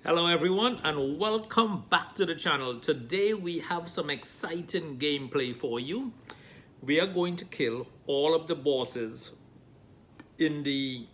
Hello everyone and welcome back to the channel. Today we have some exciting gameplay for you. We are going to kill all of the bosses in the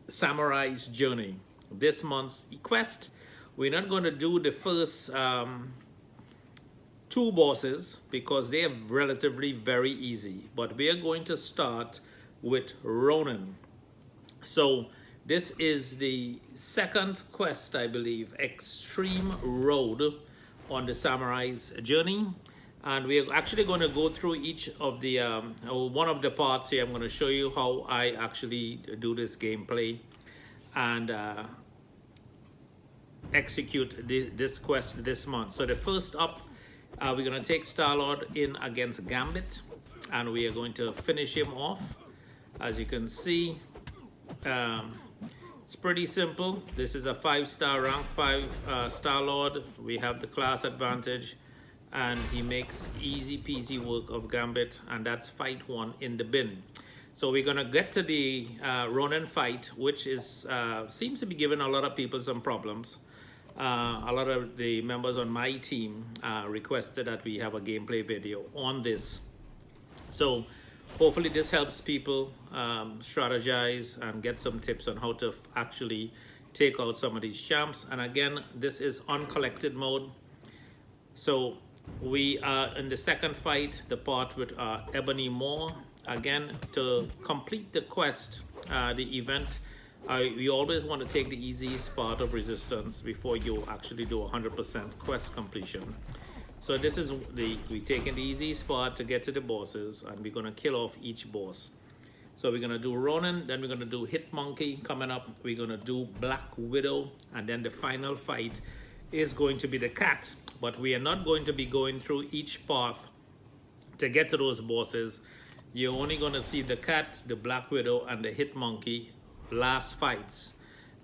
Samurai's Journey, this month's quest. We're not going to do the first two bosses because they are relatively very easy, but we are going to start with Ronin. So this is the second quest, I believe, Extreme Road on the Samurai's Journey. And we're actually going to go through each of the, one of the parts here. I'm going to show you how I actually do this gameplay and execute this quest this month. So the first up, we're going to take Star-Lord in against Gambit. And we are going to finish him off. As you can see, it's pretty simple. This is a 5-star rank 5 Star-Lord. We have the class advantage and he makes easy peasy work of Gambit, and that's fight 1 in the bin. So we're gonna get to the Ronin fight, which is seems to be giving a lot of people some problems. A lot of the members on my team requested that we have a gameplay video on this. So hopefully this helps people strategize and get some tips on how to actually take out some of these champs. And again, this is uncollected mode. So we are in the second fight, the part with Ebony Moore. Again, to complete the quest, the event, we always want to take the easiest part of resistance before you actually do 100% quest completion. So this is we're taking the easy spot to get to the bosses, and we're gonna kill off each boss. So we're gonna do Ronin, then we're gonna do Hit Monkey coming up, we're gonna do Black Widow, and then the final fight is going to be the cat. But we are not going to be going through each path to get to those bosses. You're only gonna see the cat, the Black Widow, and the Hit Monkey last fights.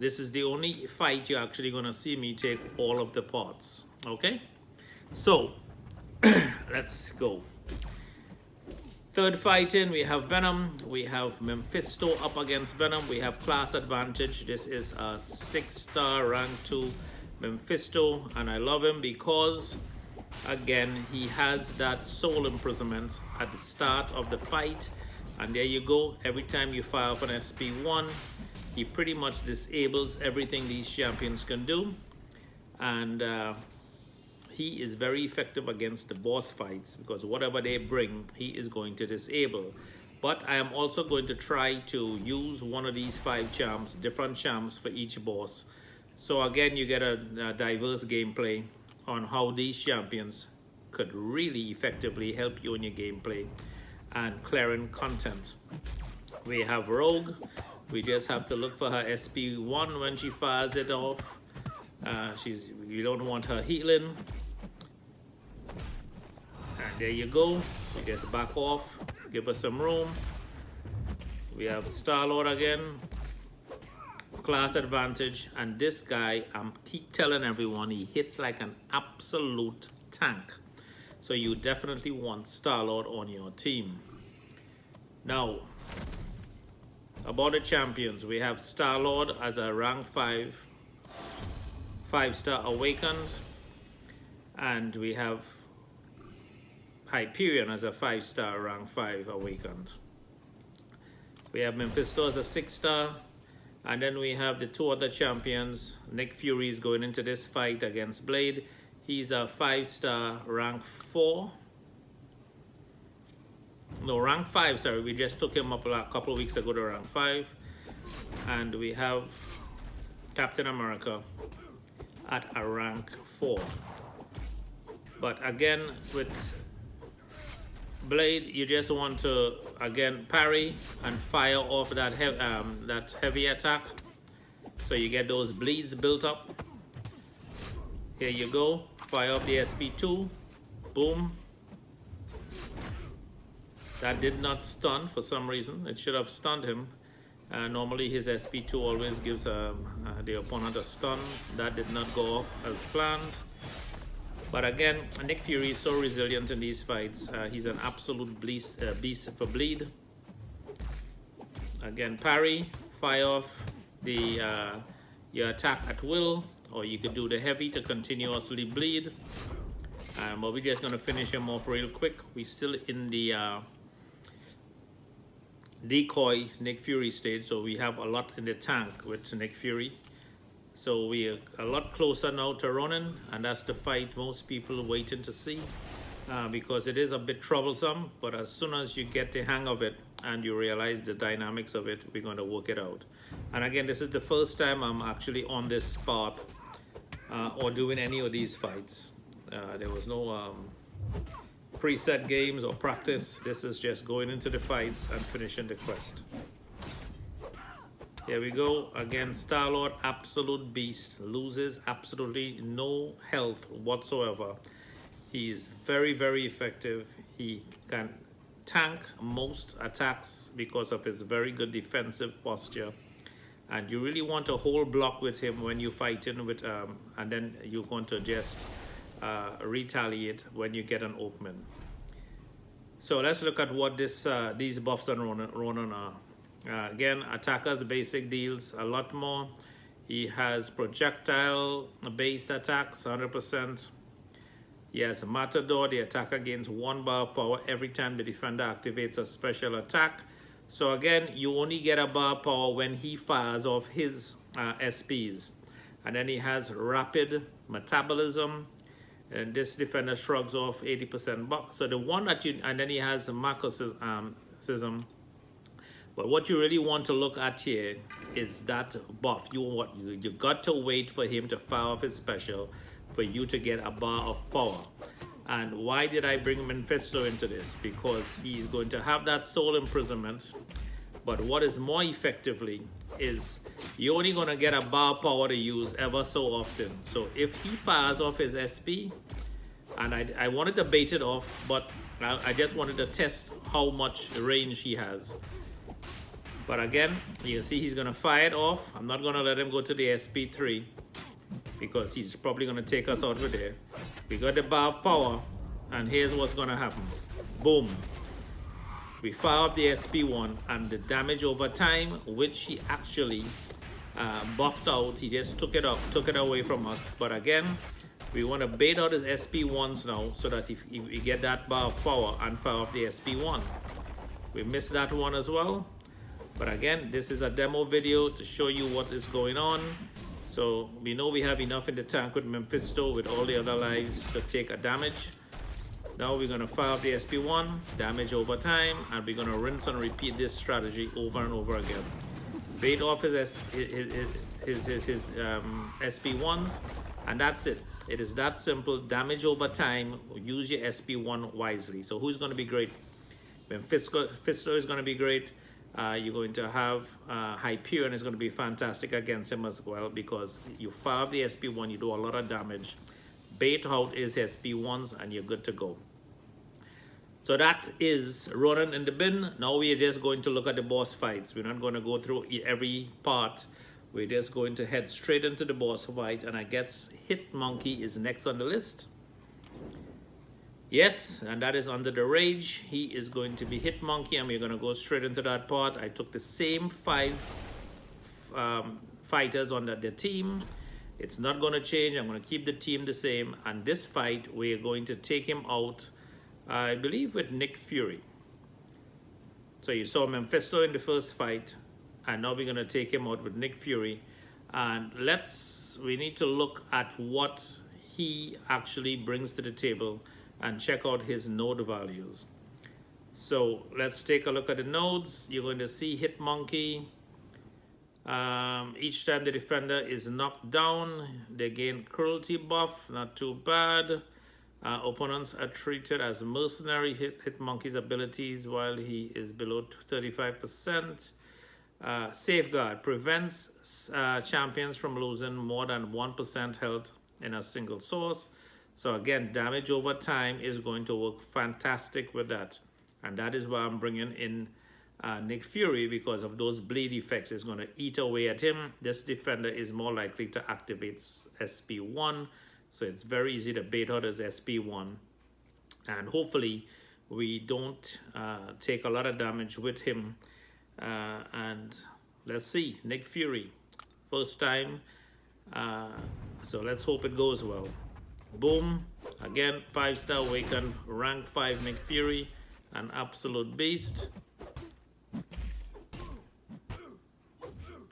This is the only fight you're actually gonna see me take all of the parts, okay? So let's go. Third fight in, we have Venom, we have Mephisto up against Venom, we have class advantage. This is a 6-star rank 2 Mephisto, and I love him because again he has that soul imprisonment at the start of the fight, and there you go. Every time you fire off an SP1, he pretty much disables everything these champions can do, and he is very effective against the boss fights because whatever they bring, he is going to disable. But I am also going to try to use one of these 5 champs, different champs for each boss. So again, you get a diverse gameplay on how these champions could really effectively help you in your gameplay and clearing content. We have Rogue. We just have to look for her SP1 when she fires it off. You don't want her healing. And there you go. We just back off, give her some room. We have Star-Lord again, class advantage, and this guy, I keep telling everyone, he hits like an absolute tank. So you definitely want Star-Lord on your team. Now, about the champions, we have Star-Lord as a rank 5-star awakened, and we have Hyperion as a 5-star rank 5 awakened. We have Mephisto as a 6-star, and then we have the 2 other champions. Nick Fury is going into this fight against Blade. He's a 5-star rank 4. No, rank 5, sorry. We just took him up a couple of weeks ago to rank 5. And we have Captain America at a rank 4. But again, with Blade, you just want to again parry and fire off that heavy attack, so you get those bleeds built up. Here you go, fire up the SP2, boom. That did not stun for some reason. It should have stunned him. Normally his SP2 always gives the opponent a stun. That did not go off as planned. But again, Nick Fury is so resilient in these fights. He's an absolute beast for bleed. Again, parry, fire off your attack at will, or you could do the heavy to continuously bleed. But we're just going to finish him off real quick. We're still in the decoy Nick Fury stage, so we have a lot in the tank with Nick Fury. So we are a lot closer now to Ronin, and that's the fight most people are waiting to see, because it is a bit troublesome, but as soon as you get the hang of it and you realize the dynamics of it, we're going to work it out. And again, this is the first time I'm actually on this spot or doing any of these fights. There was no preset games or practice. This is just going into the fights and finishing the quest. Here we go. Again, Star-Lord, absolute beast. Loses absolutely no health whatsoever. He is very, very effective. He can tank most attacks because of his very good defensive posture. And you really want to hold block with him when you're fighting with, and then you're going to just retaliate when you get an opening. So let's look at what these buffs on Ronin are. Again, attacker's basic deals a lot more. He has projectile-based attacks, 100%. He has a Matador. The attacker gains 1 bar of power every time the defender activates a special attack. So again, you only get a bar of power when he fires off his SPs. And then he has rapid metabolism. And this defender shrugs off 80% buff. So the one that you, and then he has Marcosism. But what you really want to look at here is that buff. You got to wait for him to fire off his special for you to get a bar of power. And why did I bring Mephisto into this? Because he's going to have that soul imprisonment. But what is more effectively is you're only going to get a bar of power to use ever so often. So if he fires off his SP, and I wanted to bait it off, but I just wanted to test how much range he has. But again, you see he's going to fire it off. I'm not going to let him go to the SP3 because he's probably going to take us out with there. We got the bar of power, and here's what's going to happen. Boom. We fire up the SP1, and the damage over time, which he actually buffed out, he just took it away from us. But again, we want to bait out his SP1s now so that if we get that bar of power and fire off the SP1. We missed that one as well. But again, this is a demo video to show you what is going on. So we know we have enough in the tank with Mephisto, with all the other lives, to take a damage. Now we're going to fire up the SP1, damage over time, and we're going to rinse and repeat this strategy over and over again. Bait off his SP1s, and that's it. It is that simple. Damage over time. Use your SP1 wisely. So who's going to be great? Mephisto is going to be great. You're going to have Hyperion is going to be fantastic against him as well, because you fire up the SP1, you do a lot of damage. Bait out his SP1s, and you're good to go. So that is Ronin in the bin. Now we are just going to look at the boss fights. We're not going to go through every part. We're just going to head straight into the boss fight, and I guess Hit Monkey is next on the list. Yes, and that is under the rage. He is going to be Hit Monkey, and we're going to go straight into that part. I took the same 5 fighters on the team. It's not going to change. I'm going to keep the team the same. And this fight, we're going to take him out, I believe, with Nick Fury. So you saw Mephisto in the first fight, and now we're going to take him out with Nick Fury. And we need to look at what he actually brings to the table and check out his node values. So let's take a look at the nodes. You're going to see Hit Monkey. Each time the defender is knocked down, they gain cruelty buff, not too bad. Opponents are treated as mercenary. Hit Monkey's abilities while he is below 35%. Safeguard prevents champions from losing more than 1% health in a single source. So again, damage over time is going to work fantastic with that. And that is why I'm bringing in Nick Fury, because of those bleed effects. It's going to eat away at him. This defender is more likely to activate SP1. So it's very easy to bait out his SP1. And hopefully we don't take a lot of damage with him. And let's see, Nick Fury. First time So let's hope it goes well. Boom. Again, 5-star awakened, rank 5 Nick Fury, an absolute beast.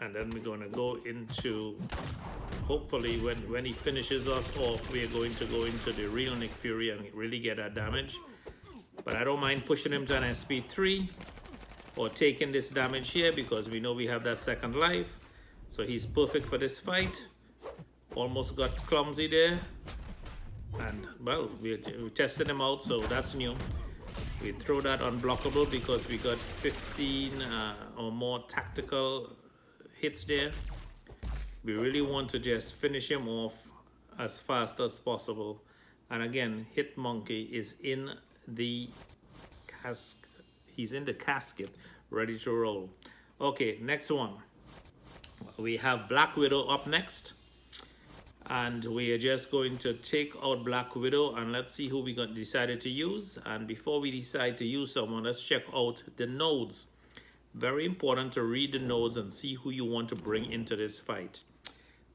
And then we're going to go into, hopefully when he finishes us off, we are going to go into the real Nick Fury and really get that damage. But I don't mind pushing him to an SP3 or taking this damage here because we know we have that second life. So he's perfect for this fight. Almost got clumsy there. And well, we tested him out, so that's new. We throw that unblockable because we got 15 or more tactical hits there. We really want to just finish him off as fast as possible. And again, Hit Monkey is in the he's in the casket, ready to roll. Okay, next one. We have Black Widow up next. And we are just going to take out Black Widow and let's see who we decided to use. And before we decide to use someone, let's check out the nodes. Very important to read the nodes and see who you want to bring into this fight.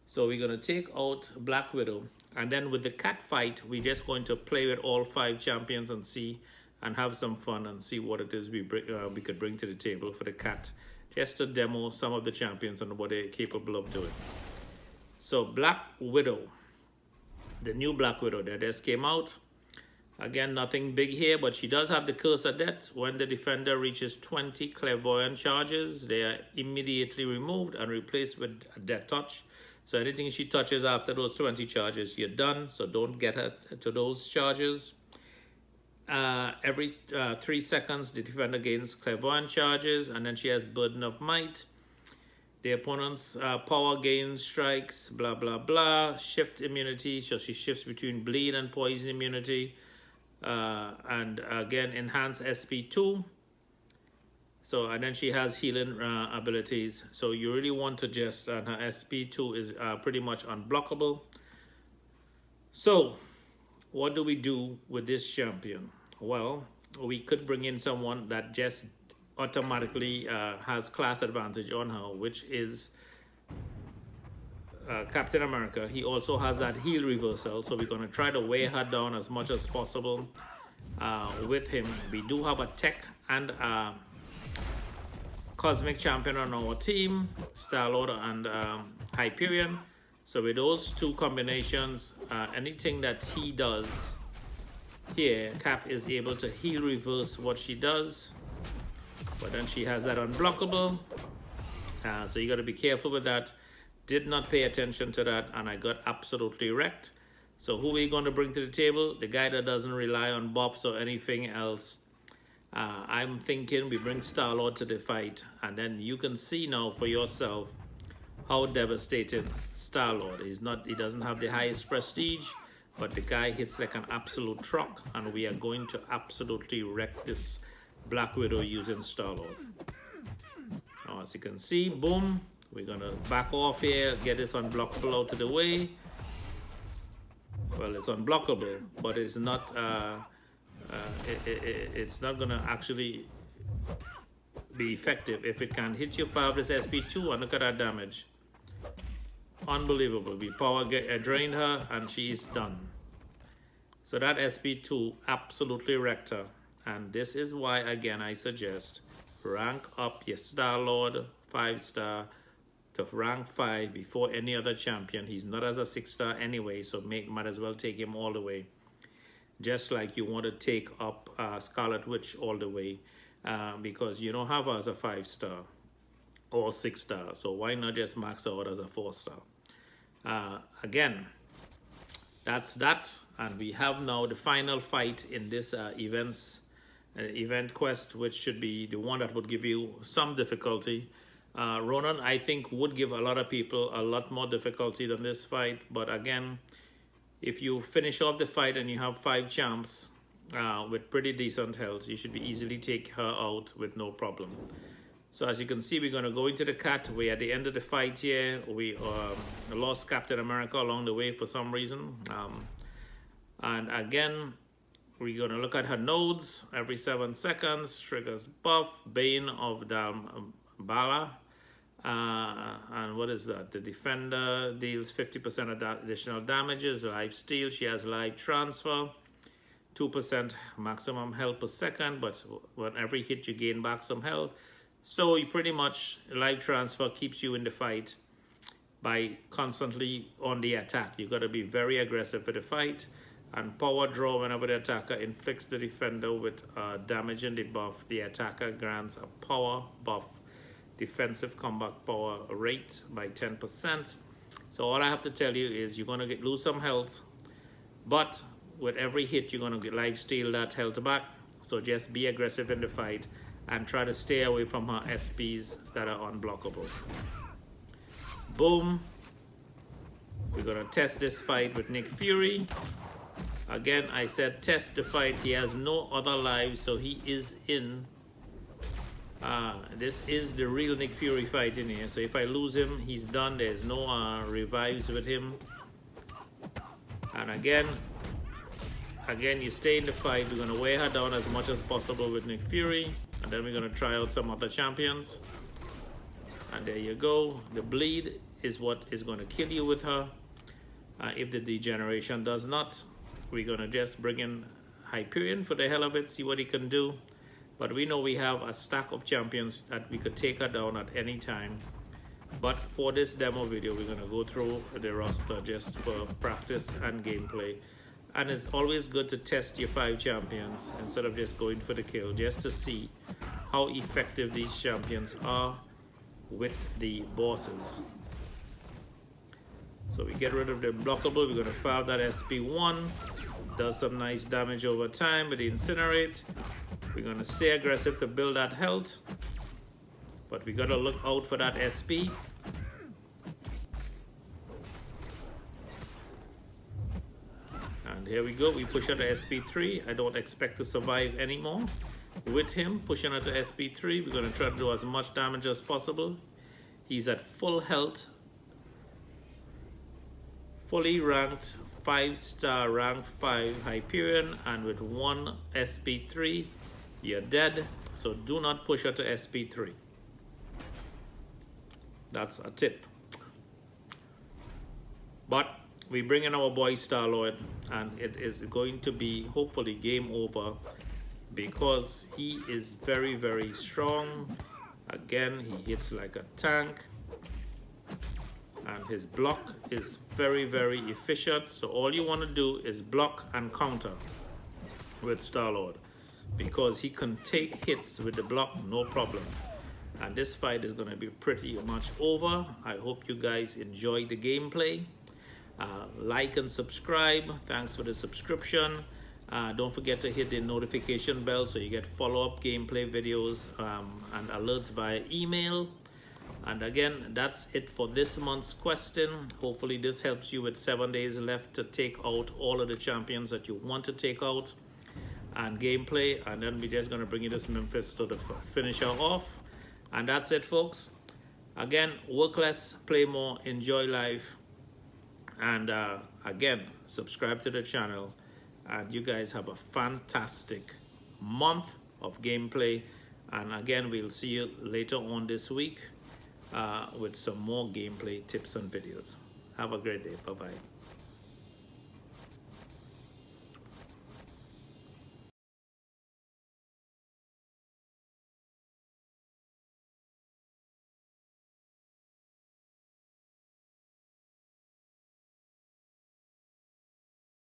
So we're going to take out Black Widow. And then with the cat fight, we're just going to play with all 5 champions and see and have some fun and see what it is we could bring to the table for the cat. Just to demo some of the champions and what they're capable of doing. So Black Widow, the new Black Widow that just came out. Again, nothing big here, but she does have the Curse of Death. When the defender reaches 20 clairvoyant charges, they are immediately removed and replaced with a Death Touch. So anything she touches after those 20 charges, you're done. So don't get her to those charges. Every 3 seconds, the defender gains clairvoyant charges, and then she has Burden of Might. The opponent's power gain strikes, blah, blah, blah. Shift immunity, so she shifts between bleed and poison immunity. And again, enhanced SP2. So, and then she has healing abilities. So you really want to just, her SP2 is pretty much unblockable. So, what do we do with this champion? Well, we could bring in someone that just automatically has class advantage on her, which is Captain America. He also has that heal reversal, so we're going to try to weigh her down as much as possible with him. We do have a tech and a cosmic champion on our team, Star-Lord and Hyperion. So with those 2 combinations, anything that he does here, Cap is able to heal reverse what she does. But then she has that unblockable. So you got to be careful with that. Did not pay attention to that and I got absolutely wrecked. So who are we going to bring to the table? The guy that doesn't rely on bops or anything else. I'm thinking we bring Star-Lord to the fight. And then you can see now for yourself how devastated Star-Lord is. He doesn't have the highest prestige, but the guy hits like an absolute truck. And we are going to absolutely wreck this Black Widow using Star-Lord. Now, as you can see, boom, we're gonna back off here, get this unblockable out of the way. Well, it's unblockable, but it's not it's not gonna actually be effective if it can hit you 5 this SP2 and look at that damage. Unbelievable. We power drained her and she's done. So that SP2 absolutely wrecked her. And this is why, again, I suggest rank up your Star-Lord 5-star to rank 5 before any other champion. He's not as a 6-star anyway, so might as well take him all the way. Just like you want to take up Scarlet Witch all the way because you don't have her as a 5-star or 6-star. So why not just max her out as a 4-star? Again, that's that. And we have now the final fight in this event quest, which should be the one that would give you some difficulty. Ronin, I think, would give a lot of people a lot more difficulty than this fight. But again, if you finish off the fight and you have 5 champs with pretty decent health, you should be easily take her out with no problem. So as you can see, we're going to go into the cat. We're at the end of the fight here. We lost Captain America along the way for some reason. And again, we're going to look at her nodes every 7 seconds. Triggers buff, Bane of Dambala. And what is that? The defender deals 50% of that additional damages. Live steal. She has live transfer. 2% maximum health per second, but when every hit you gain back some health. So you pretty much, live transfer keeps you in the fight by constantly on the attack. You got to be very aggressive for the fight. And power draw, whenever the attacker inflicts the defender with damage in the buff, the attacker grants a power buff, defensive combat power rate by 10%. So all I have to tell you is you're going to lose some health, but with every hit you're going to get life steal that health back. So just be aggressive in the fight and try to stay away from her SPs that are unblockable. Boom. We're going to test this fight with Nick Fury. Again, I said test the fight. He has no other lives, so he is in. This is the real Nick Fury fight in here. So if I lose him, he's done. There's no revives with him. And again, you stay in the fight. We're going to weigh her down as much as possible with Nick Fury. And then we're going to try out some other champions. And there you go. The bleed is what is going to kill you with her. If the degeneration does not, we're going to just bring in Hyperion for the hell of it, see what he can do. But we know we have a stack of champions that we could take her down at any time. But for this demo video, we're going to go through the roster just for practice and gameplay. And it's always good to test your 5 champions instead of just going for the kill, just to see how effective these champions are with the bosses. So we get rid of the blockable. We're going to fire that SP1. Does some nice damage over time with the incinerate. We're going to stay aggressive to build that health. But we got to look out for that SP. And here we go. We push her to SP3. I don't expect to survive anymore with him. Pushing her to SP3. We're going to try to do as much damage as possible. He's at full health. Fully ranked 5-star rank 5 Hyperion, and with 1 SP3 you're dead. So do not push her to SP3. That's a tip. But we bring in our boy Star-Lord, and it is going to be hopefully game over because he is very, very strong. Again, he hits like a tank. And his block is very, very efficient. So all you want to do is block and counter with Star-Lord, because he can take hits with the block, no problem. And this fight is going to be pretty much over. I hope you guys enjoy the gameplay. Like and subscribe. Thanks for the subscription. Don't forget to hit the notification bell so you get follow-up gameplay videos and alerts via email. And again, that's it for this month's question. Hopefully this helps you with 7 days left to take out all of the champions that you want to take out and gameplay. And then we're just going to bring you this Memphis to the finish her off. And that's it, folks. Again, work less, play more, enjoy life. And again, subscribe to the channel. And you guys have a fantastic month of gameplay. And again, we'll see you later on this week with some more gameplay tips and videos. Have a great day. Bye-bye.